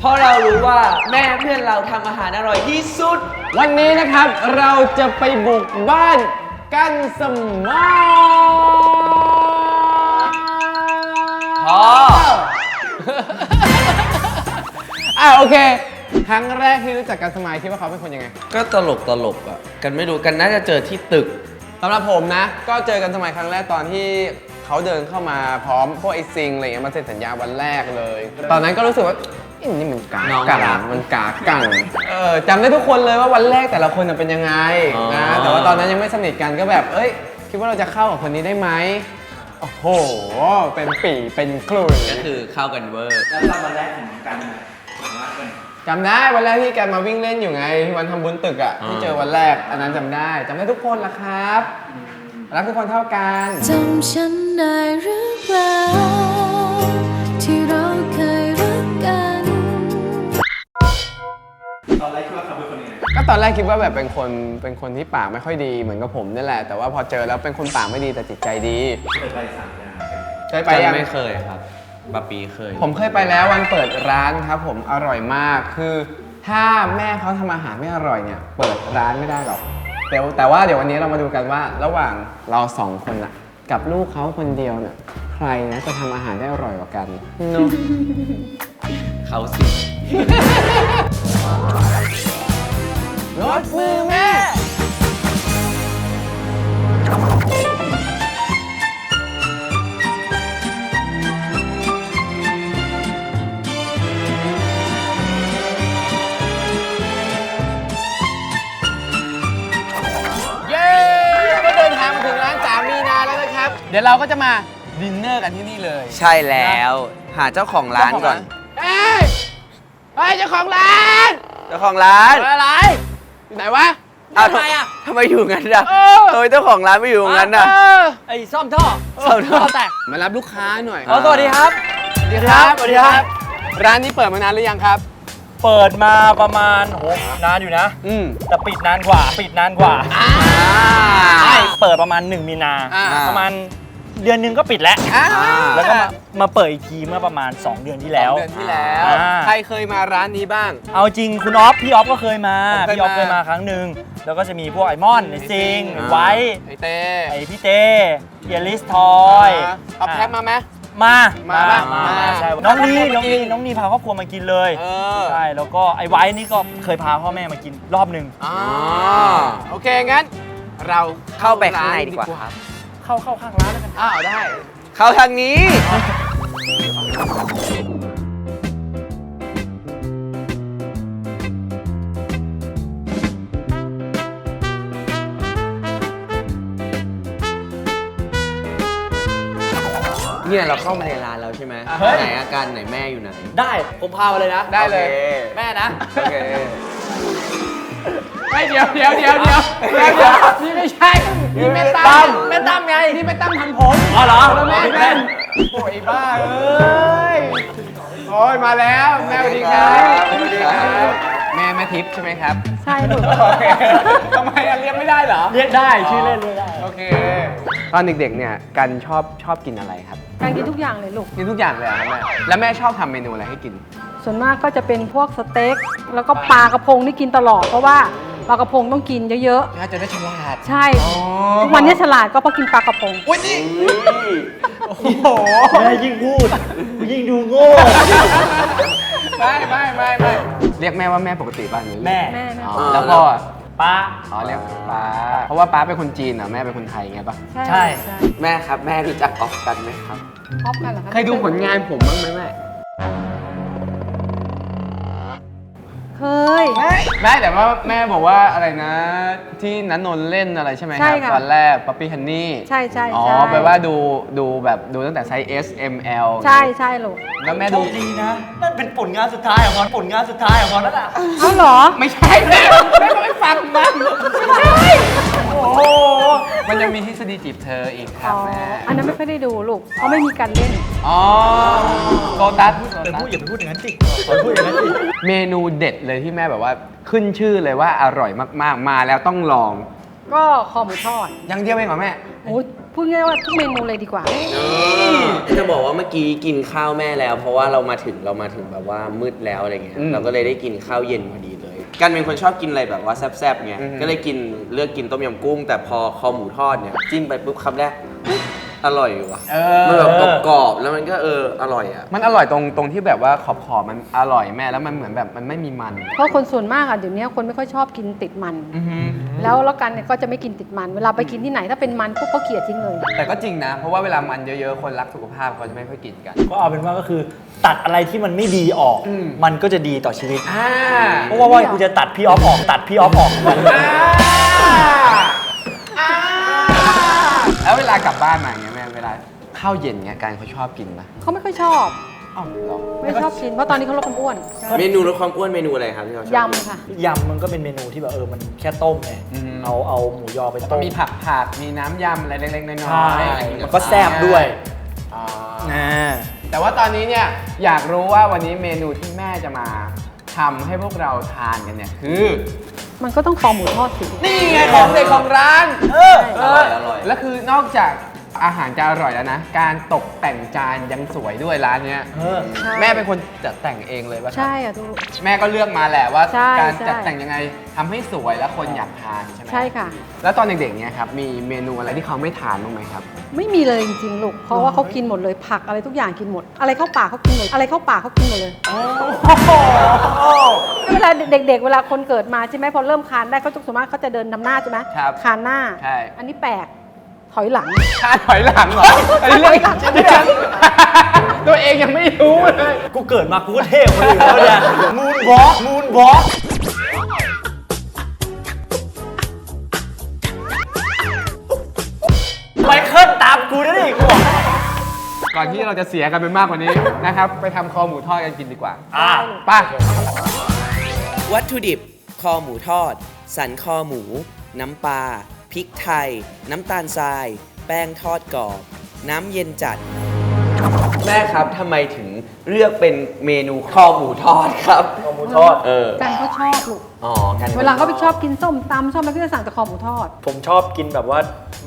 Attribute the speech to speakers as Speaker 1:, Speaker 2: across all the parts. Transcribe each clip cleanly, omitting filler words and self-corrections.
Speaker 1: เพราะเรารู้ว่าแม่เพื่อนเราทำอาหารอร่อยที่สุด
Speaker 2: วันนี้นะครับเราจะไปบุกบ้านกันสมอพอโอเคครั้งแรกที่รู้จักกันสมัยคิดว่าเขาเป็นคนยังไง
Speaker 1: ก็ตลกอ่ะกันไม่รู้กันน่าจะเจอที่ตึก
Speaker 2: สำหรับผมนะก็เจอกันสมัยครั้งแรกตอนที่เขาเดินเข้ามาพร้อมพวกไอซิงอะไรเงี้ยมาเซ็นสัญญาวันแรกเลยตอนนั้นก็รู้สึกว่านี่มันกากังมันกากังจำได้ทุกคนเลยว่าวันแรกแต่ละคนเป็นยังไงนะแต่ว่าตอนนั้นยังไม่สนิทกันก็แบบคิดว่าเราจะเข้ากับคนนี้ได้ไหมโอ้โหเป็นปี่เป็นกลุ่ย
Speaker 1: ก็คือเข้ากันเวอร์
Speaker 3: แล้วตอนวันแรกของกัน
Speaker 2: จำได้วันแรกที่แกมาวิ่งเล่นอยู่ไงวันทำบุญตึกอ่ะที่เจอวันแรกอันนั้นจำได้ทุกคนละครับรักทุกคนเท่ากัน
Speaker 4: จำฉันได้หรือเปล่าที่เราเคยรักกัน
Speaker 3: ตอนแรกคิดว่าเขาเป็นคนยังไง
Speaker 2: ก็ตอนแรกคิดว่าแบบเป็นคนที่ปากไม่ค่อยดีเหมือนกับผมนี่แหละแต่ว่าพอเจอแล้วเป็นคนปากไม่ดีแต่จิตใจดี
Speaker 3: เคยไปสั่งยา
Speaker 2: เคยไปยัง
Speaker 1: ไม่เคยครับบาปีเคย
Speaker 2: ผมเคยไปแล้ววันเปิดร้านครับผมอร่อยมากคือถ้าแม่เขาทำอาหารไม่อร่อยเนี่ยเปิดร้านไม่ได้หรอกแต่ว่าเดี๋ยววันนี้เรามาดูกันว่าระหว่างเราสองคนน่ะกับลูกเขาคนเดียวเนี่ยใครนะจะทำอาหารได้อร่อยกว่ากันเนาะ
Speaker 1: เขาสิ
Speaker 2: รสมือแม่เดี๋ยวเราก็จะมาดินเนอร์กันที่นี่เลย
Speaker 1: ใช่แล้วหาเจ้าของร้านก่อน
Speaker 2: เฮ้ยเจ้าของร้าน
Speaker 1: อะไร
Speaker 2: อยู่ไหนวะ
Speaker 1: ทำไมทำไมอยู่งั้นอ่ะทำไมเจ้าของร้านไม่อยู่งั้นอ่ะ
Speaker 5: ไอ้ซ่อมท่อแตก
Speaker 2: มารับลูกค้าหน่อย
Speaker 5: สวัสดีครับ
Speaker 2: สวัสดีครับร้านนี้เปิดมานานหรือยังครับ
Speaker 5: เปิดมาประมาณนานอยู่นะแต่ปิดนานกว่าใช่เปิดประมาณ1 มีนาประมาณเดือนนึงก็ปิดแล้วแล้วก็มาเปิดอีกทีเมื่อประมาณ2 เดือนที่แล้ว
Speaker 2: ใครเคยมาร้านนี้บ้าง
Speaker 5: เอาจริงคุณพี่ออฟก็เคยมาครั้งหนึ่งแล้วก็จะมีพวกไอมอนไอซิงไว้
Speaker 2: ไอเต้
Speaker 5: ไอพี่เต้เยลิสทอย
Speaker 2: เอาแพ็คมาไหม
Speaker 5: มาใช่น้องนีพาครอบครัวมากินเลยใช่แล้วก็ไอ้ไว้นี่ก็เคยพาพ่อแม่มากินรอบนึง
Speaker 2: โอเคงั้นเรา
Speaker 1: เข้าไปข้างในดีกว่าครับ
Speaker 5: เข้าข้างร้านแล้วกัน
Speaker 2: ได้
Speaker 1: เข้าทางนี้เนี่ยเราเข้ามาในร้านแล้วใช่ไหมไหนอาการไหนแม่อยู่ไหน
Speaker 5: ได้ผมพาไปเลยนะ
Speaker 2: ได้เลย
Speaker 5: แม่นะ
Speaker 1: โอเค
Speaker 2: ไม่เดี๋ยวนี่ไม่ใช่นี่แม่ตั้มไงนี่แม่ตั้มทำผม
Speaker 5: เหรอ
Speaker 2: แล้วแม่เป็นโอ้ยบ้าโอ้ยมาแล้วแม่สวัสดีครับแม่ทิพย์ใช่ไหมครับ
Speaker 4: ใช่ถูก
Speaker 2: ทำไมเรียกไม่ได้เหรอ
Speaker 5: เรียกได้ชื่อเล่นเรียกได้
Speaker 2: โอเคตอนเด็กๆเนี่ยกันชอบกินอะไรครับ
Speaker 4: การกินทุกอย่างเลยลูก
Speaker 2: กินทุกอย่างเลยครับแม่แล้วแม่ชอบทำเมนูอะไรให้กิน
Speaker 4: ส่วนมากก็จะเป็นพวกสเต็กแล้วก็ปลากระพงที่กินตลอดเพราะว่าปลากระพงต้องกินเยอะ
Speaker 2: ๆจะได้ฉลาด
Speaker 4: ใช่ทุกวันนี้ฉลาดก็เพราะกินปลากระพง
Speaker 2: วันนี้โอ้โห
Speaker 5: แม่ยิ่งพูดยิ่งดูโง่
Speaker 2: ไม่เรียกแม่ว่าแม่ปกติป่ะหรือ
Speaker 5: แม่
Speaker 2: แล้วพ่อ
Speaker 5: ป้า
Speaker 2: เรียกป้าเพราะว่าป้าเป็นคนจีนแม่เป็นคนไทยไงป่ะ
Speaker 5: ใช่
Speaker 1: แม่ครับแม่รู้จักออฟกันไหมครับ
Speaker 4: ออฟกันเหรอครับ
Speaker 2: เคยดูผลงานผมบ้างไหมแม่
Speaker 4: เคย
Speaker 2: แม่แต่ว่าแม่บอกว่าอะไรนะที่นันนนเล่นอะไรใช่ไหมครับตอนแรกป๊อปปี้ฮันนี่
Speaker 4: ใช่
Speaker 2: แปลว่าดูแบบดูตั้งแต่ไซส์ S M L
Speaker 4: ใช่ลูก
Speaker 2: แล้วแม่ดู
Speaker 5: ดีนะนั่นเป็นผลงานสุดท้ายของผลงานสุดท้ายของนั่นอ่ะ
Speaker 4: เอาเหรอ
Speaker 2: ไม่ใช่แม่ไม่ฟังมันไม่ใช่โอ้โหมันยังมีทฤษฎีจีบเธออีกครับแม่
Speaker 4: อันนั้นไม่ค่อยได้ดูลูกเพราะไม่มีการเล่น
Speaker 2: โตตัส
Speaker 5: อย่าไปพูดอย่างนั้นสิพูดอย่างนั้นสิ
Speaker 2: เมนูเด็ดเลยที่แม่แบบว่าขึ้นชื่อเลยว่าอร่อยมากๆมาแล้วต้องลอง
Speaker 4: ก็คอหมูทอด
Speaker 2: ยังเดียวเองเหรอแม่
Speaker 4: โอ้
Speaker 6: พูดง่ายๆว่าทุกเมนูเลยดีกว่า
Speaker 1: จะบอกว่าเมื่อกี้กินข้าวแม่แล้ว เพราะว่าเรามาถึงแบบว่ามืดแล้วอะไรเงี้ยเราก็เลยได้กินข้าวเย็นพอดีเลยกันเป็นคนชอบกินอะไรแบบว่าแซ่บๆไงก็เลยเลือกกินต้มยำกุ้ง แต่พอคอหมูทอดเนี่ยจิ้มไปปุ๊บคำแรกอร่อยอยู่ว่ะมันแบบกรอบๆแล้วมันก็อร่อยอ่ะ
Speaker 2: มันอร่อยตรงที่แบบว่าขอบมันอร่อยแม่แล้วมันเหมือนแบบมันไม่มีมัน
Speaker 6: เพราะคนส่วนมากอ่ะเดี๋ยวนี้คนไม่ค่อยชอบกินติดมัน แล้วกันเนี่ยก็จะไม่กินติดมัน เวลาไปกินที่ไหนถ้าเป็นมันปุ๊บก็เกลียดทิ้งเลย
Speaker 2: แต่ก็จริงนะ เพราะว่าเวลามันเยอะๆ คนรักสุขภาพเขาจะไม่ค่อยกินกัน
Speaker 5: ก็เอาเป็นว่าก็คือตัดอะไรที่มันไม่ดีออก มันก็จะดีต่อชีวิต
Speaker 2: อ่า
Speaker 5: เพราะว่ากูจะตัดพี่ออฟออกตัดพี่ออฟออก
Speaker 2: แล้วเวลากลับบ้านมาอย่างเงี้ยแม่เวลาข้าวเย็นเงี้ยการเขาชอบกินปะ
Speaker 6: เขาไม่ค่อยชอบ
Speaker 2: อ้าวเหรอ
Speaker 6: ไม่ชอบกิน เพราะตอนนี้เขาลดความอ้วน
Speaker 1: เมนูลดความอ้วนเมนูอะไรครับที่เราชอบกิน
Speaker 6: ยำค่ะ
Speaker 5: ยำมันก็เป็นเมนูที่แบบมันแค่ต้มไงเอาหมูยอไป
Speaker 2: ก็
Speaker 5: ต้ม
Speaker 2: มีผักมีน้ำยำอะไรเล็กๆน้อย
Speaker 5: ใช่
Speaker 2: ๆ
Speaker 5: มันก็แซ่บด้วย
Speaker 2: อ๋อ
Speaker 5: นะ
Speaker 2: แต่ว่าตอนนี้เนี่ยอยากรู้ว่าวันนี้เมนูที่แม่จะมาทำให้พวกเราทานกันเนี่ยคือ
Speaker 6: มันก็ต้องคอหมูทอดสิ
Speaker 2: นี่ไงของเด็กของร้าน
Speaker 1: อร่อย
Speaker 2: แล้วคือนอกจากอาหารจะอร่อยแล้วนะ การตกแต่งจานยังสวยด้วยร้านเนี้ย
Speaker 6: ใช่
Speaker 2: แม่เป็นคนจัดแต่งเองเลยป่ะครับ
Speaker 6: ใช่อ่ะทุก
Speaker 2: แม่ก็เลือกมาแหละว่า
Speaker 6: ใช่
Speaker 2: การ
Speaker 6: ใช่
Speaker 2: จัดแต่งยังไงทำให้สวยและคนอยากทานใช่ไหม
Speaker 6: ใช่ค่ะ
Speaker 2: แล้วตอนเด็กๆเนี่ยครับมีเมนูอะไรที่เขาไม่ทานบ้างไหมครับ
Speaker 6: ไม่มีเลยจริงๆลูก เพราะว่าเขากินหมดเลย ผักอะไรทุกอย่างกินหมด อะไรเข้าปากเขากินหมด อะไรเข้าปากเขากินหมดเลย เวลาเด็กๆ เวลาคนเกิดมาใช่ไหมพอเริ่มคานได้เขาส่วนมากเขาจะเดินนำหน้าใช่ไหม
Speaker 2: ครับ
Speaker 6: คานหน้า
Speaker 2: ใช่
Speaker 6: อันนี้แปลก ถอยหลัง
Speaker 2: ทานถอยหลังเหรออันนี้เรื่องจริงตัวเองยังไม่รู้เลย
Speaker 5: กูเกิดมากูก็เท่กว่าคนอื่นแล้วเนี่ยมูนวอล์กไมเคิลตามกูนะนี่กูบอก
Speaker 2: ก่อนที่เราจะเสียกันไปมากกว่านี้นะครับ ไปทำคอหมูทอดกันกินดีกว่า ไป
Speaker 1: วัตถุดิบ คอหมูทอด สันคอหมู น้ำปลา พริกไทย น้ำตาลทราย แป้งทอดกรอบ น้ำเย็นจัด แม่ครับทำไมถึงเลือกเป็นเมนูคอหมูทอดครับ
Speaker 5: คอหมูทอด
Speaker 6: กันเขาชอบลูก
Speaker 1: อ๋อกัน
Speaker 6: เวลาเขาไปชอบกินส้มตำชอบอะไรก็จะสั่งแต่คอหมูทอด
Speaker 5: ผมชอบกินแบบว่า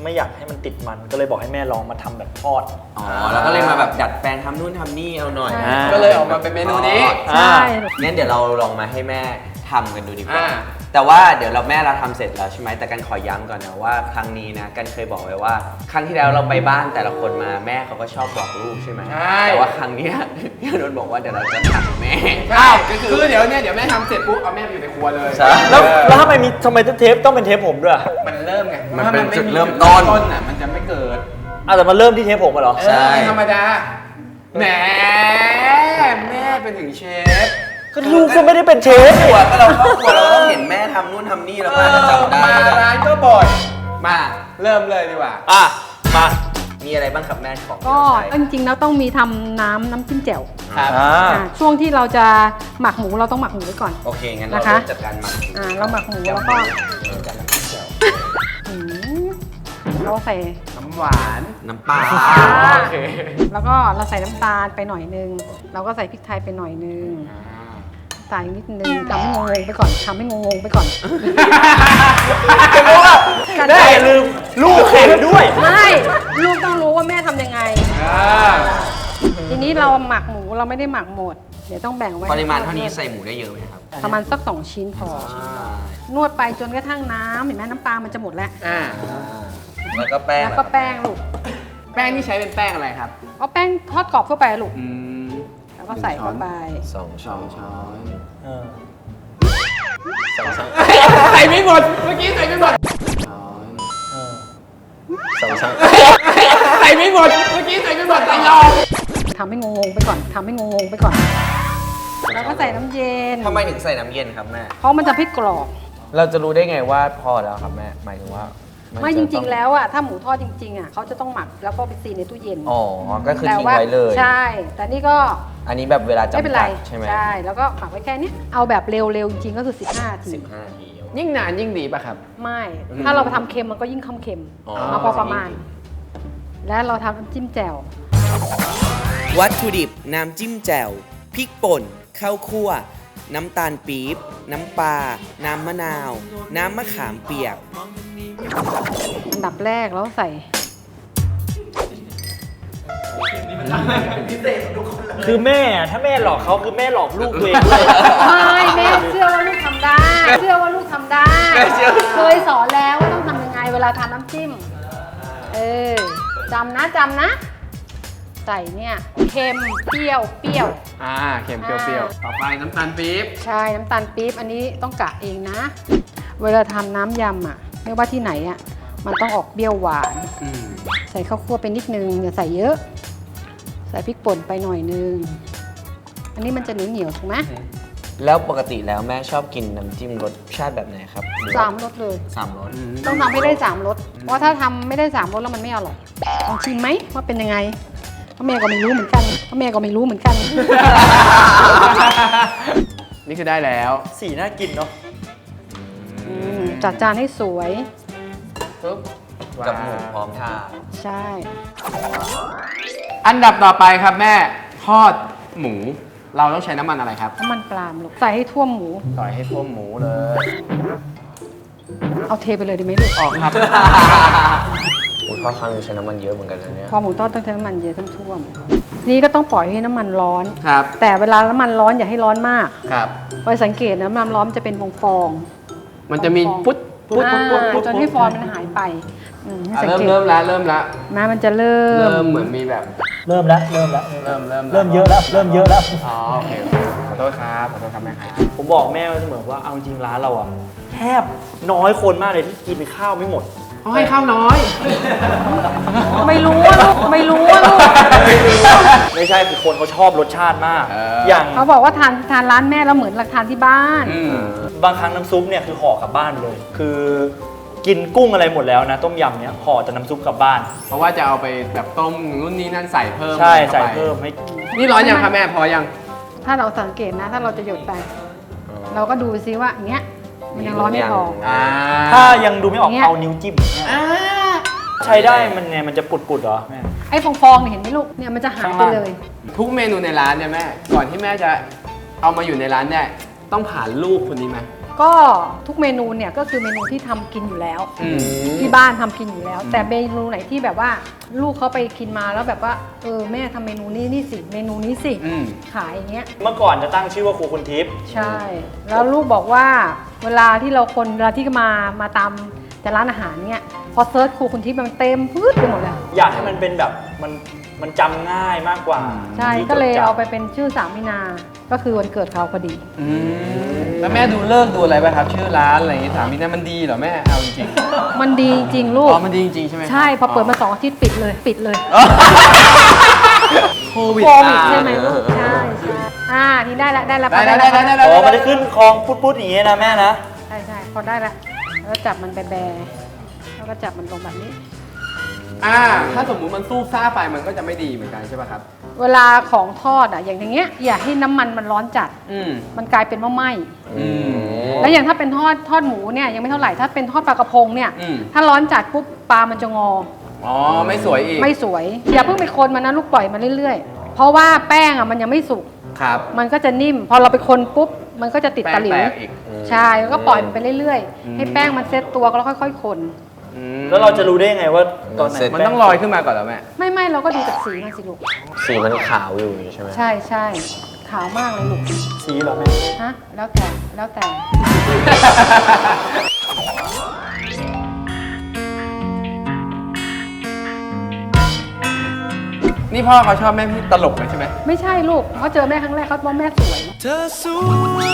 Speaker 5: ไม่อยากให้มันติดมันก็เลยบอกให้แม่ลองมาทำแบบทอด
Speaker 1: อ๋อแล้วก็เลยมาแบบดัดแปลงทำนู่นทำนี่เอาหน่อย
Speaker 6: อ่า
Speaker 2: ก็เลยออกมาเป็นเมนูนี้
Speaker 6: ใช่ลูก
Speaker 1: งั้นเดี๋ยวเราลองมาให้แม่ทำกันดูดีกว่า
Speaker 2: อ่า
Speaker 1: แต่ว่าเดี๋ยวแม่เราทำเสร็จแล้วใช่ไหมแต่กันขอย้ำก่อนนะว่าครั้งนี้นะกันเคยบอกไว้ว่า ครั้งที่แล้วเราไปบ้านแต่ละคนมาแม่เขาก็ชอบบอกลูกใช่ไหม
Speaker 2: ใช่
Speaker 1: แต่ว่าครั้งเนี้ย พี่อนุนบอกว่าเดี๋ยวเราจะถักแม่
Speaker 2: อ้าวคือเดี๋ยวแม่ทำเสร็จปุ๊บเอาแม่ไปอยู่ในครัวเลย
Speaker 1: ใช่
Speaker 5: แล้วทำไมเทปต้องเป็นเทปผมด้วย
Speaker 2: มันเริ่มไง
Speaker 1: มันเป็น
Speaker 2: ถ้าไ
Speaker 1: จุดเริ่มต้น
Speaker 2: อ่ะมันจะไม่เกิด
Speaker 5: แต่มันเริ่มที่เทปผมอะเหรอ
Speaker 1: ใช่
Speaker 2: ธรรมดาแหมแม่เป็นถึงเชฟ
Speaker 5: ก็ลูกก็ไม่ได้เป็นเชฟ
Speaker 1: ครัวก็เราเข้าครัวเราต้องเห็นแม่ทำนู่นทำนี่แล้วก็จะจำได้
Speaker 2: มาร้านก็บ่อย มาเริ่มเลยดีกว่า
Speaker 5: มา
Speaker 1: มีอะไรบ้างครับแม่ของ
Speaker 6: ก็
Speaker 1: ที่เราใช้
Speaker 6: จริงๆแล้วต้องมีทำน้ำจิ้มแจ่ว
Speaker 2: ครับ
Speaker 6: ช่วงที่เราจะหมักหมูเราต้องหมักหมูไว้ก่อน
Speaker 1: โอเคงั้นเรา
Speaker 6: นะคะ
Speaker 1: เริ่มจัดการหมัก
Speaker 6: เราหมักหมูแล้วก็หืมเราใส่
Speaker 2: น้ำหวาน
Speaker 1: น้ำปลา
Speaker 2: โอเค
Speaker 6: แล้วก็เราใส่น้ำตาลไปหน่อยนึงเราก็ใส่พริกไทยไปหน่อยนึงใส่นิดนึงทำให้งงๆไปก่อนทำให้งงๆไปก่อน
Speaker 5: ได้อย่าลืมลูกเห็นด้วย
Speaker 6: ไม่ลูกต้องรู้ว่าแม่ทำยังไง
Speaker 2: อ่า
Speaker 6: ทีนี้เราหมักหมูเราไม่ได้หมักหมด เดี๋ยวต้องแบ่งไว้
Speaker 1: ปริมาณเท่านี้ใส่หมูได้เยอะไหมครับ
Speaker 6: ประมาณสัก2 ชิ้นพอ นวดไปจนกระทั่งน้ำเห็นไหมน้ำปลามันจะหมดแล้ว
Speaker 2: อ่า
Speaker 1: แล้วก็แป้ง
Speaker 6: แล้วก็แป้งลูก
Speaker 2: แป้งนี่ใช้เป็นแป้งอะไรครับ
Speaker 6: เอาแป้งทอดกรอบเข้าไปลูก
Speaker 2: อืม
Speaker 6: แล้วก็ใส่เข้าไป
Speaker 1: 2 ช้อน
Speaker 2: ใส่ไม่หมด เมื่อกี้ใส่ไม่หมด
Speaker 1: 2 ช้อน
Speaker 2: ใส่ไม่หมด เมื่อกี้ใส่ไม่หมดใส่ยอม
Speaker 6: ทำให้งงๆไปก่อนทำให้งงๆไปก่อน แล้วก็ใส่น้ำเย็น
Speaker 1: ทำไมถึงใส่น้ำเย็นครับแม่
Speaker 6: เพราะมันจะให้กรอบ
Speaker 2: เราจะรู้ได้ไงว่าพอแล้วครับแม่ หมายถึงว่า
Speaker 6: ไม่จริง ๆ แล้วอ่ะถ้าหมูทอดจริงๆอ่ะเขาจะต้องหมักแล้วก็ไปซีในตู้เย็น
Speaker 1: อ๋อ ก็คือ
Speaker 6: แต่
Speaker 1: ทิ้ง
Speaker 6: ว่า
Speaker 1: ไว้เลย
Speaker 6: ใช่ แต่นี่ก็
Speaker 1: อันนี้แบบเวลา
Speaker 6: ไม่เป็น
Speaker 1: จำ
Speaker 6: ไร
Speaker 1: กัดใช่ไหม
Speaker 6: ใช่แล้วก็หมักไว้แค่นี้เอาแบบเร็วๆจริงๆก็คือ15 นาที
Speaker 1: 15 นาที
Speaker 2: ยิ่งนานยิ่งดีป่ะครับ
Speaker 6: ไม่ ถ้าเราไปทำเค็มมันก็ยิ่งเค็ม
Speaker 1: อ๋อ
Speaker 6: เอาพอประมาณ แล้วเราทำน้ำจิ้มแจ่ว
Speaker 7: วัตถุดิบน้ำจิ้มแจ่วพริกป่นข้าวคั่ว น้ำตาลปี๊บ น้ำปลา น้ำมะนาว น้ำมะขามเปียก
Speaker 6: อันดับแรกเราใส่
Speaker 5: คือแม่ถ้าแม่หลอกเขาคือแม่หลอกลูกตัวเองด้วย
Speaker 6: ไม่แม่เชื่อว่าลูกทำได้ เชื่อว่าลูกทำได้ เคยสอนแล้วว่าต้องทำยังไงเวลาทำน้ำจิ้ม จำนะ ใส่เนี่ยเค็มเปรี้ยว
Speaker 2: เค็มเปรี้ยวๆต่อไปน้ำตาลปี๊บ
Speaker 6: ใช่น้ำตาลปี๊บอันนี้ต้องกะเองนะ เวลาทำน้ำยำอ่ะไม่ว่าที่ไหนอ่ะมันต้องออกเปรี้ยวหวาน ใส่ข้าวคั่วไปนิดนึงอย่าใส่เยอะ ใส่พริกป่นไปหน่อยนึง อันนี้มันจะเหนียวถูกไหม
Speaker 1: แล้วปกติแล้วแม่ชอบกินน้ำจิ้มรสชาติแบบไหนครับ
Speaker 6: สามรสเลย
Speaker 1: สามรส
Speaker 6: ต้องทำให้ได้3รสเพราะถ้าทำไม่ได้3รสแล้วมันไม่อร่อยลองชิมไหมว่าเป็นยังไงเพราะแม่ก็ไม่รู้เหมือนกัน
Speaker 2: นี่คือได้แล้ว
Speaker 5: สีน่ากินเนาะ
Speaker 6: จัดจานให้สวย
Speaker 2: ปึ๊บ
Speaker 1: กับหมูพร้อมทา
Speaker 6: ใช่
Speaker 2: อันดับต่อไปครับแม่ทอดหมู เราต้องใช้น้ำมันอะไรครับ
Speaker 6: น้ำมันปลามลูกใส่ให้ท่วมหมู
Speaker 2: ต่อยให้ท่วมหมูเลย
Speaker 6: เอาเทไปเลยดีไหมลูก
Speaker 2: ออกครับ
Speaker 1: หมูทอดครั้งนึงใช้น้ำมันเยอะเหมือนกันนะเนี่ย
Speaker 6: พอหมูทอดต้องใช้น้ำมันเยอะต้องท่วม นี่ก็ต้องปล่อยให้น้ำมันร้อน
Speaker 2: ครับ
Speaker 6: แต่เวลาน้ำมันร้อนอย่าให้ร้อนมาก
Speaker 2: ครับ
Speaker 6: ไว้สังเกตนะน้ำมันร้อนจะเป็นฟอง
Speaker 2: มันจะมีปุ๊ดปุ๊ดปุ๊ดปุ๊ดปุ๊ด
Speaker 6: จนให้ฟองมันหายไปให้สังเกต
Speaker 2: เริ่มแล้ว
Speaker 6: นะมันจะเริ่ม
Speaker 2: เหมือนมีแบบ
Speaker 5: เริ่มแล้ว
Speaker 2: เริ่ม
Speaker 5: เยอะแล้วเริ่มเยอะแล้ว
Speaker 2: อ๋อโอเคขอโทษครับแม่ครับ
Speaker 5: ผมบอกแม่ไว้เสมอว่าเอาจริงร้านเราอะแทบน้อยคนมากเลยที่กินข้าวไม่หมด
Speaker 2: เขาให้ข้าวน้อย
Speaker 6: ไม่รู้ว่าลูก
Speaker 5: ไม่ใช่คือคนเขาชอบรสชาติมาก
Speaker 2: อ
Speaker 5: อย่าง
Speaker 6: เขาบอกว่าทานร้านแม่แล้วเหมือนทานที่บ้าน
Speaker 5: บางครั้งน้ำซุปเนี่ยคือห่อกลับบ้านเลย คือกินกุ้งอะไรหมดแล้วนะต้มยำเนี่ยห่อแต่น้ำซุปกลับบ้าน
Speaker 2: เพราะว่าจะเอาไปแบบต้มนู่นนี่นั่นใส่เพิ่ม
Speaker 5: ใช่
Speaker 2: ข้า
Speaker 5: ใส่
Speaker 2: ไป
Speaker 5: เพิ่มให้
Speaker 2: นี่ร้อนยังคะแม่พอยัง
Speaker 6: ถ้าเราสังเกตนะ ถ้าเราจะหยดไป เราก็ดูซิว่าอย่างเงี้ยมันยังร้อนไม่พอ
Speaker 5: ถ้ายังดูไม่ออก
Speaker 6: เนี่ย
Speaker 5: เอานิ้วจิ้มใช้ได้มันไงมันจะปุดๆเหรอแม่
Speaker 6: ไอ้ฟองๆเนี่ยเห็นไหมลูกเนี่ยมันจะหายไปเลย
Speaker 2: ทุกเมนูในร้านเนี่ยแม่ ก่อนที่แม่จะเอามาอยู่ในร้านเนี่ยต้องผ่านลูกคนนี้ไหม
Speaker 6: ก็ทุกเมนูเนี่ยก็คือเมนูที่ทำกินอยู่แล้ว ที่บ้านทำกินอยู่แล้ว แต่เมนูไหนที่แบบว่าลูกเขาไปกินมาแล้วแบบว่าแม่ทำเมนูนี้สิเมนูนี้สิขายอย่างเงี้ย
Speaker 5: เมื่อก่อนจะตั้งชื่อว่าครูคุณทิพย์
Speaker 6: ใช่ แล้วลูกบอกว่าเวลาที่มาตามแต่ร้านอาหารเนี่ยพอเซิร์ชครูคุณทิพย์มันเต็มพืชไปหมดเลย
Speaker 5: อยากให้มันเป็นแบบมันจำง่ายมากกว่า
Speaker 6: ใช่
Speaker 5: ที่
Speaker 6: ก็เลย
Speaker 5: จดจำ
Speaker 6: เอาไปเป็นชื่อ3 มีนา ก็คือวันเกิดเขาพอดี
Speaker 2: แล้วแม่ดูเลิกดูอะไรป่ะครับ ชื่อร้านอะไรอย่างงี้ถามนี่นะมันดีเหรอแม่เอาจริง
Speaker 6: มันดีจริงลู
Speaker 2: ๆ
Speaker 6: ก
Speaker 2: อ๋อมันดีจริงๆใช่ไหม
Speaker 6: ใช่พอเปิดมา2 อาทิตย์ปิดเลย
Speaker 2: โควิด
Speaker 6: โควิดใช่ไหมลูกใช่นี่ได้ละ
Speaker 2: ได้
Speaker 5: อ๋อมันจะขึ้นคลองพุดๆอย่างเงี้ยนะแม่นะ
Speaker 6: ใช่พอได้ละแล้วจับมันแบๆแล้วก็จับมันลงแบบนี้
Speaker 2: ถ้าสมมุติมันสู้ซ่าไปมันก็จะไม่ดีเหมือนกันใช่ป่ะครับ
Speaker 6: เวลาของทอดอย่างเงี้ยอย่าให้น้ำมันร้อนจัด มันกลายเป็นว่าไหม้แล้วอย่างถ้าเป็นทอดหมูเนี่ยยังไม่เท่าไหร่ถ้าเป็นทอดปลากระพงเนี่ยถ้าร้อนจัดปุ๊บปลามันจะงอ
Speaker 2: อ๋อไม่สวยอีก
Speaker 6: ไม่สวยอย่าเพิ่งไปคนมันนะลูกปล่อยมันเรื่อยๆเพราะว่าแป้งมันยังไม่สุก
Speaker 2: ครับ
Speaker 6: มันก็จะนิ่มพอเราไปคนปุ๊บมันก็จะติดตะหลิว
Speaker 2: แป้งแตกอีก
Speaker 6: ใช่แล้วก็ปล่อยมันไปเรื่อยๆให้แป้งมันเซ็ตตัวแล้วค่อยๆคน
Speaker 5: แล้วเราจะรู้ได้ยังไงว่าตอนไหน
Speaker 2: มันต้องลอยขึ้นมาก่อนแล้วแม่
Speaker 6: ไม่เราก็ดูจากสีมันสิลูก
Speaker 1: สีมันขาวอยู่ใช่ไหม
Speaker 6: ใช่ขาวมากเลยลูก
Speaker 5: สีเหรอแม่
Speaker 6: ฮะแล้วแต่
Speaker 2: นี่พ่อเขาชอบแม่พี่ตลกเลยใช่ไหม
Speaker 6: ไม่ใช่ลูกเขาเจอแม่ครั้งแรกเขาบอกแม่สวย
Speaker 7: เธอสวย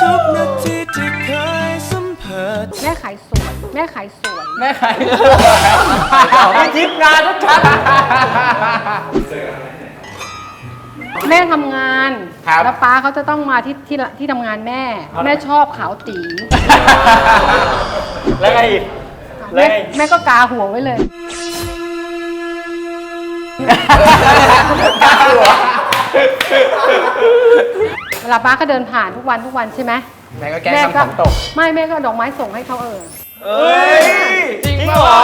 Speaker 7: ทุกนาทีที่เคยสัมผัส
Speaker 6: แม่ขายสวย
Speaker 2: แม่ใคร
Speaker 5: ไม่ทิพย์งานชัด
Speaker 6: แม่ทำงาน
Speaker 2: ครับ
Speaker 6: แล้วป้าเขาจะต้องมาที่ทำงานแม่ แม่ชอบขาวตี
Speaker 5: แล้วไงอีกแล้วไง
Speaker 6: แม่ก็กาหัวไว้เลย เวลาป้าก็เดินผ่านทุกวันใช่ไหม
Speaker 2: แม่ก็แกล้งทำของตก
Speaker 6: ไม่แม่ก็เอาดอกไม้ส่งให้เขา
Speaker 5: เอ้ยจริงเหรอ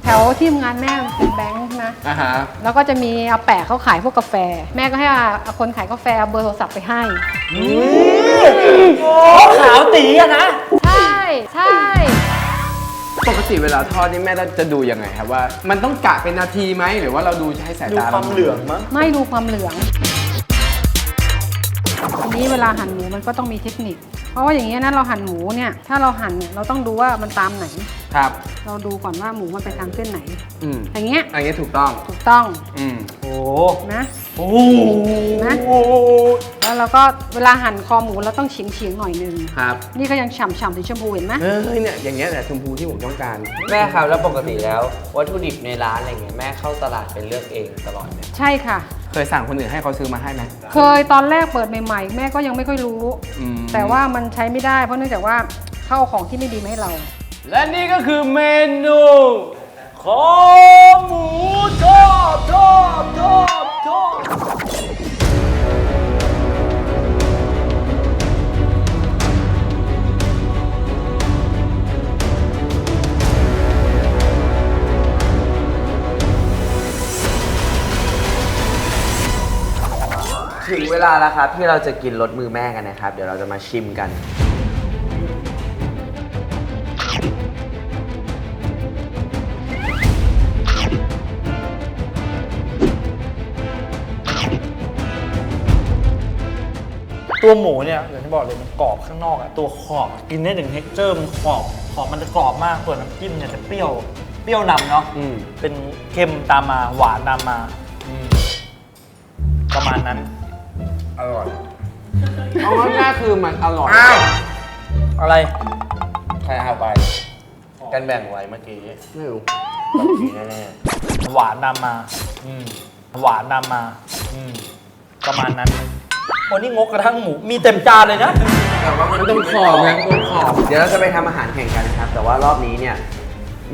Speaker 6: แถวที่ทำงานแม่มันเป็นแบงค์นะ
Speaker 2: ฮะ
Speaker 6: แล้วก็จะมีอาแปะเขาขายพวกกาแฟ แม่ก็ให้คนขายกาแฟเอาเบอร์โทรศัพท์ไปให้
Speaker 5: ขาวตีอะนะ
Speaker 6: ใช่
Speaker 2: ปกติเวลาทอดนี่แม่จะดูยังไงครับว่า มันต้องกะเป็นนาทีไหมหรือว่าเราดูใช้สาย
Speaker 5: ดู
Speaker 2: ตา
Speaker 5: ความเหลืองมั้ง
Speaker 6: ไม่ดูความเหลืองทีนี้เวลาหั่นหมูมันก็ต้องมีเทคนิค เพราะว่าอย่างเงี้ยนะเราหั่นหมูเนี่ยถ้าเราหั่นเนี่ยเราต้องดูว่ามันตามไหน
Speaker 2: ครับ
Speaker 6: เราดูก่อนว่าหมูมันไปทางเส้นไหน
Speaker 2: อืม
Speaker 6: อย่างเงี้ย
Speaker 2: อันนี้ถูกต้อง
Speaker 6: ถูกต้อง
Speaker 2: อืม
Speaker 5: โอ้
Speaker 6: นะ
Speaker 5: โห
Speaker 6: นะ แล้วเราก็เวลาหั่นคอหมูเราต้องเฉียงๆหน่อยนึง
Speaker 2: ครับ
Speaker 6: นี่ก็ยังฉ่ำๆสีชมพูเห็นไหม
Speaker 2: เฮ้ยเนี่ยอย่างเงี้ยแหละชมพูที่ผมต้องการ
Speaker 1: แม่ครับแล้วปกติแล้ว วัตถุดิบในร้านอะไรเงี้ยแม่เข้าตลาดเป็นเลือกเองตลอดเนี่ย
Speaker 6: ใช่ค่ะ
Speaker 2: เคยสั่งคนอื่นให้เขาซื้อมาให้ไหม
Speaker 6: เคยตอนแรกเปิดใหม่ๆ แม่ก็ยังไม่ค่อยรู้
Speaker 2: อืม
Speaker 6: แต่ว่ามันใช้ไม่ได้เพราะเนื่องจากว่าเข้าเอาของที่ไม่ดีมาให้เรา
Speaker 2: และนี่ก็คือเมนู
Speaker 5: ขอหมูทอดทอดทอดทอด
Speaker 1: ถึงเวลาแล้วครับที่เราจะกินรสมือแม่กันนะครับ เดี๋ยวเราจะมาชิมกัน
Speaker 5: ตัวหมูเนี่ยอย่างที่บอกเลยมันกรอบข้างนอกอะตัวขอบกินได้ถึงเท็กเจอร์มันขอบมันจะกรอบมากส่วนน้ำจิ้มเนี่ยจะเปรี้ยวนำเนาะ
Speaker 1: อืม
Speaker 5: เป็นเค็มตามมาหวานตามมาประมาณนั้น
Speaker 2: อร่อยเอาง่ายๆคือมันอร่อย
Speaker 5: อะไร
Speaker 1: ใครเอาไป กันแบ่งไว้เมื่อกี้
Speaker 2: ไม่รู้
Speaker 1: แบบนี้แน่
Speaker 5: หวานนำมาหวานนำมาประมาณนั้นวันนี้งกกระทั่งหมูมีเต็มจานเลยนะ
Speaker 2: แต่ว่ามันต้องขอบไงต้องขอบ
Speaker 1: ๆเดี๋ยวเราจะไปทำอาหารแข่งกันนะครับ แต่ว่ารอบนี้เนี่ย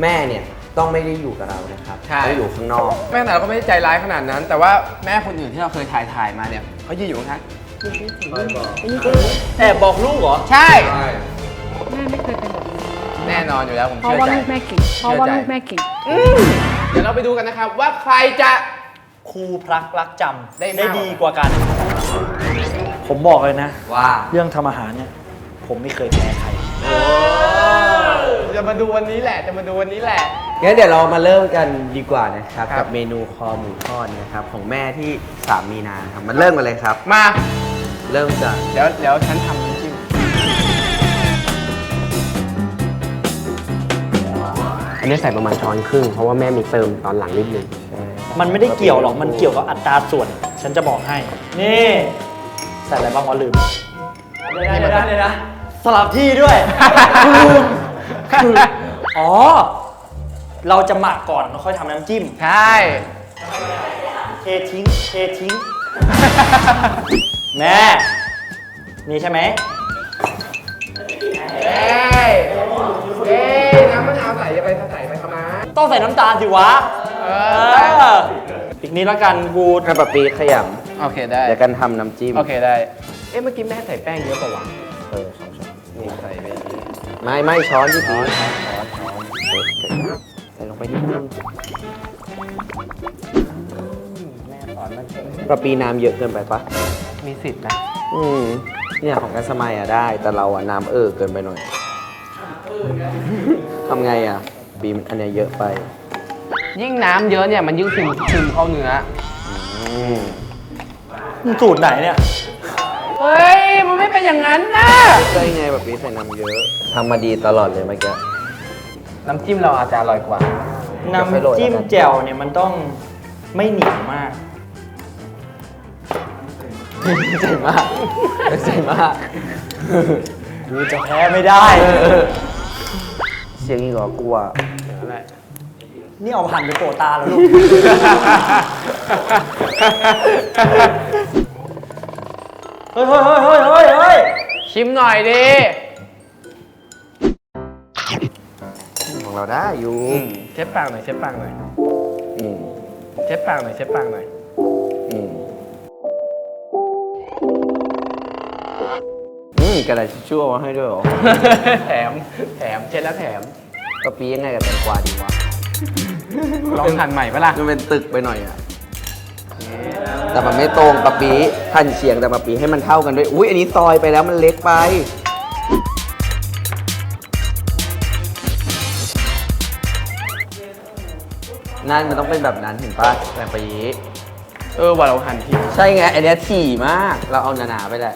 Speaker 1: แม่เนี่ยต้องไม่ได้อยู่กับเรานะครับต้องอยู่ข้างนอก
Speaker 2: แม่แต่เราก็ไม่ได้ใจร้ายขนาดนั้น แต่ว่าแม่คนอื่นที่เราเคยถ่ายมาเนี่ยเขายืนอยู่ข้าง
Speaker 5: แอบบอกลูกเหรอ
Speaker 2: ๆใช่
Speaker 6: แม่ไม่เคยเป็นแบบนี้
Speaker 2: แน่นอนอยู่แล้วผม
Speaker 6: เพราะ
Speaker 2: เชื่อ
Speaker 6: ว่า
Speaker 2: ใจ
Speaker 6: ลูกแม่เก่งเพราะว่าลูกแม่เก่ง
Speaker 2: เดี๋ยวเราไปดูกันนะครับว่าใครจะ
Speaker 5: ครูพลักรักจำ
Speaker 2: ได้มาก
Speaker 5: ได้ดีกว่ากัน ผมบอกเลยนะ
Speaker 1: ว่า
Speaker 5: เรื่องทำอาหารเนี่ย ผมไม่เคยแพ้ใคร
Speaker 2: จะมาดูวันนี้แหละจะมาดูวันนี้แหละ
Speaker 1: งั้นเดี๋ยวเรามาเริ่มกันดีกว่านะครับ
Speaker 2: ครับ
Speaker 1: กับเมนูคอหมูทอดนะครับของแม่ที่3 มีนาครับมาเริ่มกันเลยครับ
Speaker 2: มา
Speaker 1: เริ่มจาก
Speaker 2: เดี๋ยวฉันทำน้ำจิ้ม
Speaker 1: อันนี้ใส่ประมาณช้อนครึ่งเพราะว่าแม่มีเติมตอนหลังนิดนึง
Speaker 5: มันไม่ได้เกี่ยวหรอก มันเกี่ยวกับอัตราส่วน ฉันจะบอกให้ นี่ ใส่อะไรบ้างวะลืมเดี๋ยวนะสลับที่ด้วย อ๋อ เราจะหมักก่อนแล้วค่อยทำน้ำจิ้ม
Speaker 2: ใช่
Speaker 5: เททิ้ง แม่ นี่ใช่ไหม
Speaker 2: เอ้ยน้ำมะนาวใส่จะไปใส่ไปทำไม
Speaker 5: ต้องใส่น้ำตาลสิวะ
Speaker 2: เอ
Speaker 5: อีกนี้แล้วกันกู
Speaker 1: กระปะปีขย
Speaker 2: โอเคได้
Speaker 1: ำเดี๋ยวกันทำน้ำจิ้ม
Speaker 2: โอเคได้ เอ๊ะเมื่อกี้แม่ใส่แป้งเยอะกว่าวะ
Speaker 1: 2 ช้อน
Speaker 2: นี่ใส่ไปอย่างนี้
Speaker 1: ไม่ช้อนที่ปีใส่ลงไปนิดนึงกระปีน้ำเยอะเกินไปปะ
Speaker 2: มีสิทธิ์นะ
Speaker 1: เนี่ยของกันสมัยอะได้ แต่เราอะน้ำเกินไปหน่อยทำไงอะปีมันอันเนี้ยเยอะไป
Speaker 2: ยิ่งน้ำเยอะเนี่ยมันยิ่งซึมเข้าเนื้อ
Speaker 5: มึงสูตรไหนเนี่ย
Speaker 2: เฮ้ย มันไม่เป็นอย่างนั้นนะ
Speaker 1: ได้ไงแบบปีใส่น้ำเยอะทำมาดีตลอดเลยเมื่อกี้
Speaker 2: น้ำจิ้มเราอาจจะอร่อยกว่า
Speaker 5: น้ำจิ้มแจ่วเนี่ยมันต้องไม่เหนียวมาก
Speaker 1: ใจมากใจมาก
Speaker 5: กูจะแพ้ไม่ได้
Speaker 1: เสียงอีกเหรอกลัว
Speaker 5: นี่เอาผ่านไปโปะตาแล้วลูก เฮ้ย
Speaker 2: ชิมหน่อยดิ
Speaker 1: ของเราได้อยู่
Speaker 2: เช็ดปากหน่อย เช็ดปากหน่อย
Speaker 1: อืม
Speaker 2: เช็ดปากหน่อย เช็ดปากหน่อย
Speaker 1: กระดาษทิชชู่เอามาให้ด้วยเหรอ
Speaker 2: แถม เช็ดแล้วแถม
Speaker 1: กระปียังไงกับแตงกวาดีวะ
Speaker 2: ลองหั่นใหม่ปะล่ะ
Speaker 1: มันเป็นตึกไปหน่อยอะแต่มันไม่ตรงปะปีหั่นเฉียงแต่ปะปีให้มันเท่ากันด้วย อุ้ยอันนี้ซอยไปแล้วมันเล็กไป นั่นมันต้องเป็นแบบนั้นเห็นปะแบบไปยี้
Speaker 2: ว่าเราหั่นผิด
Speaker 1: ใช่ไงอันเนี้ยถี่มากเราเอาหนาๆไปแหละ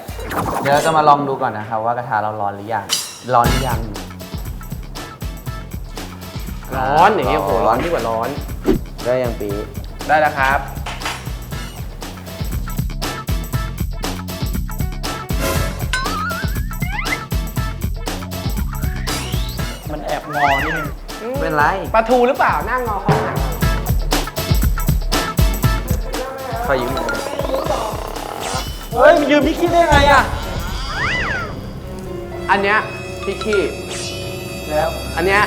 Speaker 1: เดี๋ยวเราจะมาลองดูก่อนนะครับว่ากระทะเราร้อนหรือยังร้อนหรือยัง
Speaker 2: ร้อนอย่างเงี้ยโหร้อนยิ่งกว่าร้อน
Speaker 1: ได้ยังปี
Speaker 2: ได้แล้วครับ
Speaker 5: มันแอบงอนิดนึง
Speaker 1: เป็นไร
Speaker 2: ปลาทูหรือเปล่าหน้างอคอหัก
Speaker 1: ขอยืมหน่อย
Speaker 5: เฮ้ยมันยืมพี่คิดได้ไงอ่ะ
Speaker 2: อันเนี้ยพี่ขี้
Speaker 5: แล้ว
Speaker 2: อันเนี้ย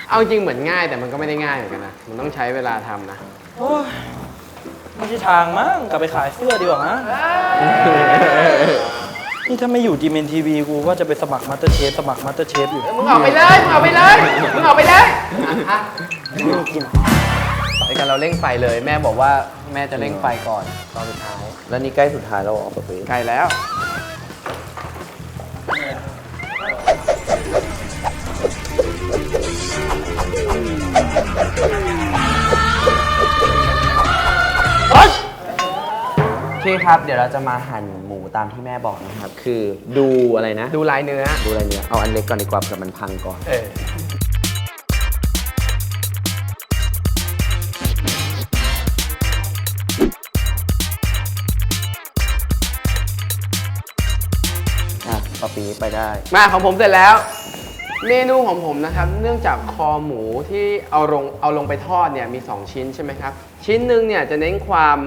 Speaker 2: เอาจริงเหมือนง่ายแต่มันก็ไม่ได้ง่ายเหมือนกันนะ มันต้องใช้เวลาทำนะ
Speaker 5: โอ้ยไม่ใช่ทางมั้งกลับไปขายเสื้อดีกว่าฮะ นี่ถ้าไม่อยู่จีเมนทีวีกูว่าจะไปสมัครมาสเตอร์เชฟอยู่
Speaker 2: มึงออกไปเลย มึงออกไปเลย มึงออกไปเลยในการเราเร่งไฟเลย แม่บอกว่าแม่จะเร่งไฟก่อนตอนสุดท้าย
Speaker 1: แล้วนี่ใกล้สุดท้ายแล้วเหรอปะปี
Speaker 2: ไกลแล้ว
Speaker 1: โอเคครับเดี๋ยวเราจะมาหั่นหมูตามที่แม่บอกนะครับคือดูอะไรนะ
Speaker 2: ดูลายเนื้อ
Speaker 1: ดูอะไรเนี่ยเอาอันเล็กก่อนดีกว่าเผื่อมันพังก่อน ปะปีไปได้
Speaker 2: มาของผมเสร็จแล้ว เมนูของผมนะครับ เนื่องจากคอหมูที่เอาลงไปทอดเนี่ยมี 2 ชิ้นใช่ไหมครับ ชิ้นหนึ่งเนี่ยจะเน้นความ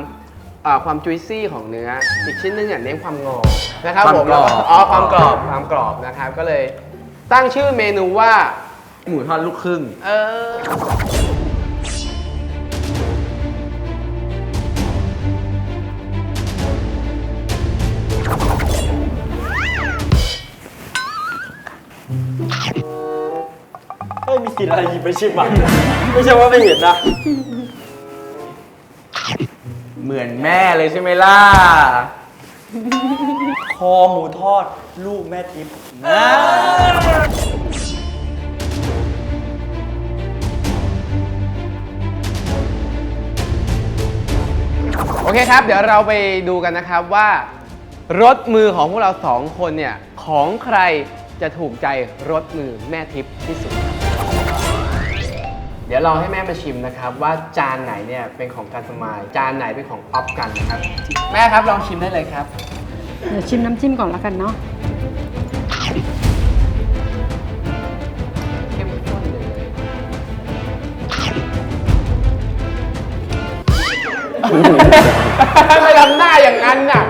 Speaker 2: จุยซี่ของเนื้อ อีกชิ้นหนึงเนี่ยเน้นความงอนะครับ
Speaker 1: ความ
Speaker 2: ผม
Speaker 1: กรอบ
Speaker 2: ความกรอบนะครับ ก็เลยตั้งชื่อเมนูว่า
Speaker 1: หมูทอดลูกครึ่ง
Speaker 5: เฮ้ยมีกลิ่นอะไรหยิบไปชิมอ่ะ ไม่ใช่ว่าไม่เห็นนะ
Speaker 1: เหมือนแม่เลยใช่ไหมล่ะ
Speaker 5: คอหมูทอดลูกแม่ทิพย์นะ
Speaker 2: โอเคครับ เดี๋ยวเราไปดูกันนะครับว่ารสมือของพวกเรา2 คนเนี่ยของใครจะถูกใจรสมือแม่ทิพย์ที่สุดครับเดี๋ยวลองให้แม่มาชิมนะครับว่าจานไหนเนี่ยเป็นของการสมายจานไหนเป็นของออฟกันนะครับ แม่ครับลองชิมได้เลยครับ
Speaker 6: เดี๋ยวชิมน้ำจิ้มก่อนแล้วกันเนาะ
Speaker 2: เข้มข้นเลย ไม่ทำหน้าอย่างนั้นน่ะ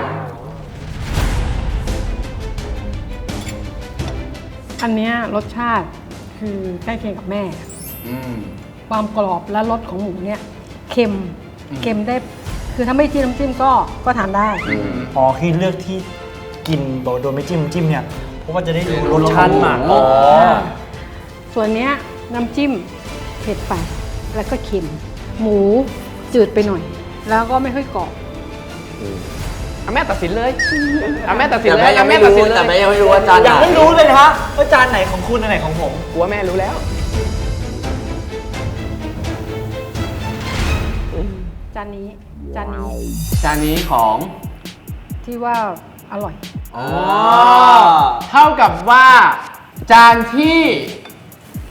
Speaker 6: อันเนี้ยรสชาติคือใกล้เคียงกับแม่ ความกรอบและรสของหมูเนี่ยเค็มได้ คือถ้าไม่จิ้มน้ำจิ้มก็ทานได้
Speaker 5: อ๋อคือเลือกที่กินโดยไม่จิ้มเนี่ย เพราะว่าจะได้รู้รสชาติหมักอ๋อ
Speaker 6: ส่วนเนี้ยน้ำจิ้มเผ็ดไปแล้วก็เค็ม หมูจืดไปหน่อย แล้วก็ไม่ค่อยกรอบ
Speaker 2: แม่ตัดสินเลยแม่ตัดสิน
Speaker 1: แต่
Speaker 2: เล
Speaker 1: แม่
Speaker 2: ย
Speaker 1: ยังไม่รู้แต่แม่ยังไม่รู้ว่าจานไหน
Speaker 5: ยังไม่รู้เลยนะฮะว่าจานไหนของคุณอันไหนของผม
Speaker 2: กลัวแม่รู้แล้ว
Speaker 6: จานนี้
Speaker 2: จานนี้ของ
Speaker 6: ที่ว่าอร่อย
Speaker 2: เท่ากับว่าจานที่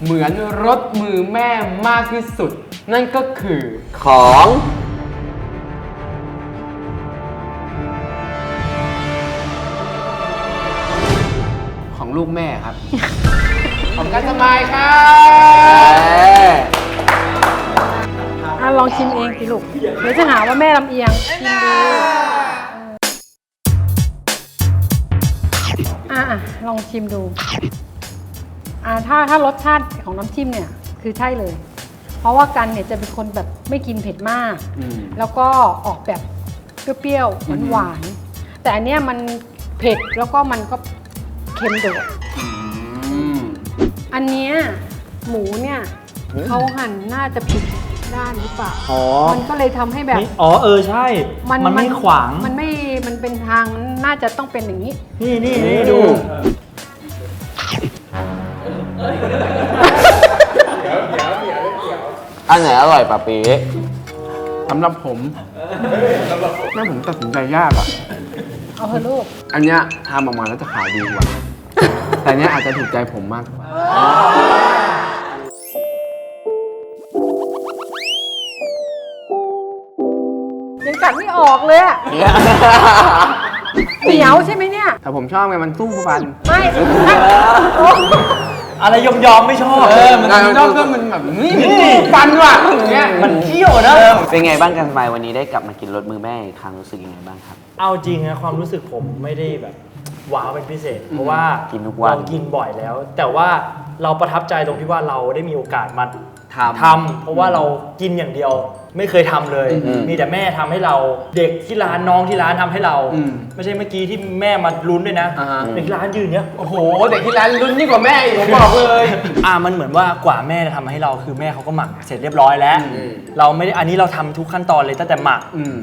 Speaker 2: เหมือนรสมือแม่มากที่สุด นั่นก็คือ
Speaker 1: ของ
Speaker 2: ลูกแม่ครับ ของกันสมายครับ
Speaker 6: ลองชิมเองสิลูก เดี๋ยวจะหาว่าแม่ลำเอียง ชิมดูลองชิมดู ถ้ารสชาติของน้ำจิ้มเนี่ยคือใช่เลย เพราะว่ากันเนี่ยจะเป็นคนแบบไม่กินเผ็ดมาก แล้วก็ออกแบบเปรี้ยวๆหวานๆแต่อันเนี้ยมันเผ็ดแล้วก็มันก็เค็มโดดอันเนี้ยหมูเนี่ยเขาหั่นน่าจะผิดด้านหรือเปล่า มันก็เลยทำให้แบบ
Speaker 5: ใช่ มันไม่ขวาง
Speaker 6: มันเป็นทาง น่าจะต้องเป็นอย่างนี้
Speaker 5: นี่ดู
Speaker 1: อันไหนอร่อยปะปี
Speaker 2: สำหรับผมแม่ผมตัดสินใจยากอ่ะ
Speaker 6: เอาเถอะลูก
Speaker 2: อันเนี้ยทำออกมาแล้วจะขายดีกว่า แต่เนี้ยอาจจะถูกใจผมมากกว่า
Speaker 6: ยังกัดไม่ออกเลยอะเหนียวใช่ไหมเนี่ย
Speaker 2: แต่ผมชอบไงมันสู้ฟัน
Speaker 6: ไม่โอ้
Speaker 5: อะไรยอมไม่ชอบ
Speaker 2: มันชอบก็มันแบบนี่ฟันว่ะอย่างเงี้ย
Speaker 5: มันเที่ยวนะ
Speaker 1: เป็นไงบ้างกันสมัยวันนี้ได้กลับมากินรสมือแม่อีกครั้งรู้สึกยังไงบ้างครับ
Speaker 5: เอาจริงนะความรู้สึกผมไม่ได้แบบว้าวเป็นพิเศษ เพราะว่า
Speaker 1: กินทุกวัน
Speaker 5: เรากินบ่อยแล้ว แต่ว่าเราประทับใจตรงที่ว่าเราได้มีโอกาสมาทำเพราะว่าเรากินอย่างเดียวไม่เคยทำเลย มีแต่แม่ทำให้เราเด็กที่ร้านน้องที่ร้านทำให้เรา ไม่ใช่เมื่อกี้ที่แม่มาลุ้นด้วยนะ
Speaker 2: อ่าฮะ
Speaker 5: เด็กที่ร้านยืนเนี้ย
Speaker 2: โอ้โหเด็กที่ร้านลุ้นยิ่งกว่าแม่อีกผมบอกเลย
Speaker 5: มันเหมือนว่ากว่าแม่จะทำให้เราคือแม่เขาก็หมักเสร็จเรียบร้อยแล้ว เราไม่ได้อันนี้เราทำทุกขั้นตอนเลยตั้งแต่หมัก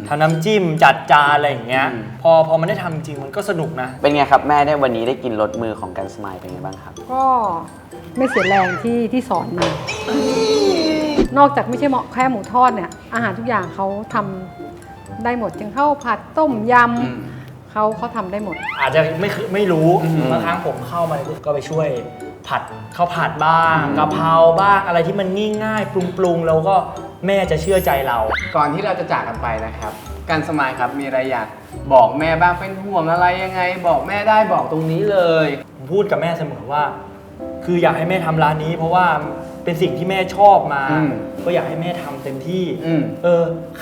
Speaker 5: ทำน้ำจิ้มจัดจานอะไรอย่างเงี้ยพอมันได้ทำจริงมันก็สนุกนะ
Speaker 1: เป็นไงครับแม่ได้วันนี้ได้กินรสมือของกันสมายเป็นไงบ้างครับ
Speaker 6: ก็ไม่เสียแรงที่สอนมา นอกจากไม่ใช่แค่หมูทอดเนี่ย อาหารทุกอย่างเขาทำได้หมดอย่างข้าวผัดต้มยำเขาทำได้หมด
Speaker 5: อาจจะไม่รู้บางครั้งผมเข้ามาก็ไปช่วยผัดข้าวผัดบ้างกะเพราบ้างอะไรที่มันง่ายๆปรุงๆแล้วก็แม่จะเชื่อใจเรา
Speaker 2: ก่อนที่เราจะจากกันไปนะครับ การสมายครับมีอะไรอยากบอกแม่บ้างเป็นห่วงอะไรยังไง บอกแม่ได้บอกตรงนี้เลย
Speaker 5: ผมพูดกับแม่เสมอว่า คืออยากให้แม่ทำร้านนี้ เพราะว่าเป็นสิ่งที่แม่ชอบมา ก็อยากให้แม่ทำเต็มที่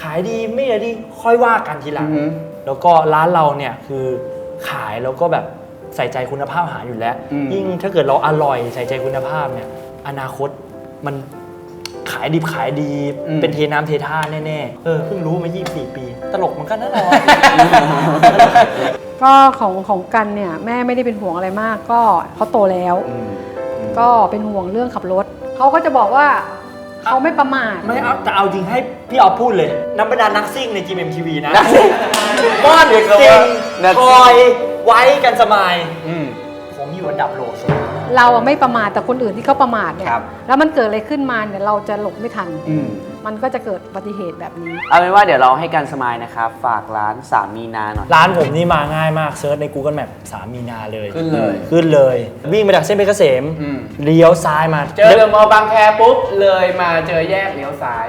Speaker 5: ขายดีไม่ดีค่อยว่ากันทีหลัง แล้วก็ร้านเราเนี่ยคือขายแล้วก็แบบใส่ใจคุณภาพอาหารอยู่แล้ว ยิ่งถ้าเกิดเราอร่อยใส่ใจคุณภาพเนี่ยอนาคตมันขายดิบขายดีเป็นเทน้ำเทท่าแน่ๆเพิ่งรู้มา24 ปี ตลกเหมือนกันนะเรา
Speaker 6: ก็ของกันเนี่ยแม่ไม่ได้เป็นห่วงอะไรมาก ก็เขาโตแล้ว ก็เป็นห่วงเรื่องขับรถเขาก็จะบอกว่าเขาไม่ประมาท
Speaker 5: ไม่เอาแต่เอาจริงให้พี่ออฟพูดเลยน้ำบรรดานักซิ่งใน GMMTV นะม่อนซิงคอยไว้กันสมายผมอยู่อันดับโหลสุด
Speaker 6: เราอะไม่ประมาทแต่คนอื่นที่เขาประมาทเนี่ยแล้วมันเกิดอะไรขึ้นมาเนี่ยเราจะหลบไม่ทันมันก็จะเกิดอุบัติเหตุแบบนี้
Speaker 1: เอาเป็นว่าเดี๋ยวเราให้กันสมายนะครับฝากร้าน3 มีนาหน่อย
Speaker 5: ร้านผมนี่มาง่ายมากเซิร์ชใน Google Map 3 มีนาเลย
Speaker 2: ขึ้นเลย
Speaker 5: ขึ้นเลย วิ่งมาจากเส้นเพชรเกษมเลี้ยวซ้ายมา
Speaker 2: เจอเดอะมอลล์บางแคปุ๊บเลยมาเจอแยกเลี้ยวซ้าย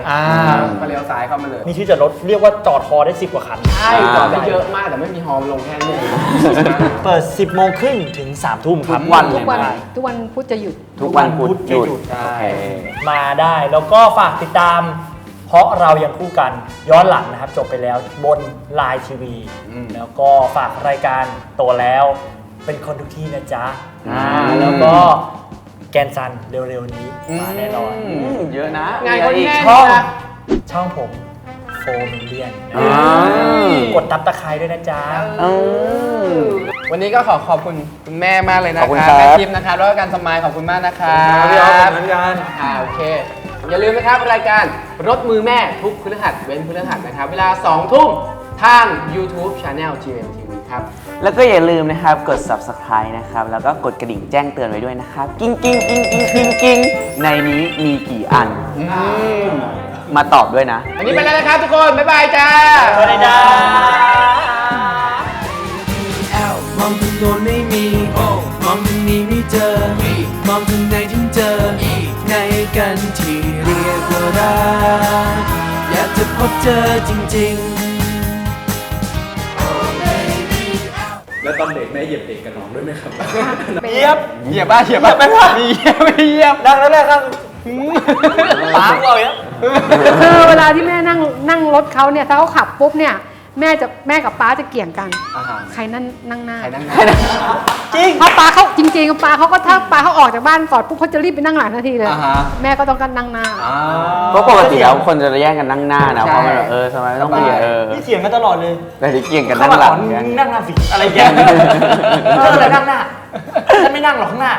Speaker 2: ก็เลี้ยวซ้ายเข้ามาเลย
Speaker 5: มีที่จอดรถเรียกว่าจอดฮอได้10 กว่าคัน
Speaker 2: ใช่จอดได้เยอะมากแต่ไม่มีฮอลลงแค่นี้
Speaker 5: เปิด 10 โมงครึ่งถึง 3 ทุ่มครับ
Speaker 1: ทุกวัน
Speaker 6: ทุกวัน
Speaker 5: ได้
Speaker 6: ทุกวันพุธจะหยุด
Speaker 1: ทุกวันพุธหยุด
Speaker 5: ได้
Speaker 1: โอเค
Speaker 5: มาได้แล้วก็ฝากติดตาม เพราะเรายังคู่กันย้อนหลังนะครับ จบไปแล้วบน Line TV แล้วก็ฝากรายการโตแล้วเป็นคนทุกที่นะจ๊ะแล้วก็แกนซันเร็วๆนี้มาแน่นอน
Speaker 1: เยอะนะ
Speaker 2: งานคนแน่น
Speaker 5: ช่องผม4 มิลเลียน
Speaker 1: ม
Speaker 5: กดตับตะไคร้ด้วยนะจ๊ะ
Speaker 2: วันนี้ก็ขอบคุณคุณแม่มากเลยนะ
Speaker 1: ขอบคุณ
Speaker 2: ค
Speaker 1: ครั
Speaker 2: รับบ แม่ทิพย์นะครับแล้วก็การสมายขอบคุณมากนะครับ
Speaker 5: พี่ออฟขอบคุณกัน
Speaker 2: โอเค อย่าลืมนะครับรายการรถมือแม่ทุกพฤหัสเว้นพฤหัสนะครับ เวลา 2 ทุ่มทาง YouTube Channel GMMTV ครับ
Speaker 1: แล้วก็อย่าลืมนะครับกด subscribe นะครับแล้วก็กดกระดิ่งแจ้งเตือนไว้ด้วยนะครับกิ้งกิ้งกิ้งกิ้งกิ้งกิ้งในนี้มีกี่อันมาตอบด้วยนะ
Speaker 2: อันนี้ไปแล้วนะครับทุกคน บ๊ายบายจ้า
Speaker 5: สวัสดีจ้า
Speaker 7: มองทางโน้นไม่มีมองทางนี้ไม่เจอ มองทางไหนถึงเจอในกันที่เรียกว่ารักอยากจะพบเจอจริงๆ
Speaker 3: แล้วตอนเด็กแม่เหยียบเด็กกับน้องด้วยไหมครับ
Speaker 5: เหยียบ
Speaker 2: เหยียบบ้าเหยียบบ้าไม่ว่ามีเหยียบไม่เหยียบ
Speaker 5: ดังแล้วแรกครับปากเราอย่าง
Speaker 6: คือเวลาที่แม่นั่งรถเขาเนี่ยถ้าเขาขับปุ๊บเนี่ยแม่กับป้าจะเกี่ยงกัน ใครนั่งหน้า
Speaker 2: ใครนั่ง
Speaker 5: จริง
Speaker 6: เพราะป้าเขาจริงๆป้าเขาก็ถ้าป้าเขาออกจากบ้านก่อนปุ๊บเขาจะรีบไปนั่งหลังทันทีเลย แม่ก็ต้องกันนั่งหน้า
Speaker 1: เพราะปกติแล้วคนจะแย่งกันนั่งหน้านะเพราะมันแบบทำไมต้องเปลี่ยน
Speaker 5: นี่เถียงกันตลอดเลย
Speaker 1: แต่ที่เกี่ยงกัน
Speaker 5: เขา
Speaker 1: นั่ง
Speaker 5: มา
Speaker 1: ห
Speaker 5: ส
Speaker 1: ลั
Speaker 5: อง น
Speaker 1: กัน
Speaker 5: นั่งหน้าสิอะไรแกเรื่องอะไรนั่งหน้าฉันไม่นั่งหรอกข้างหน้า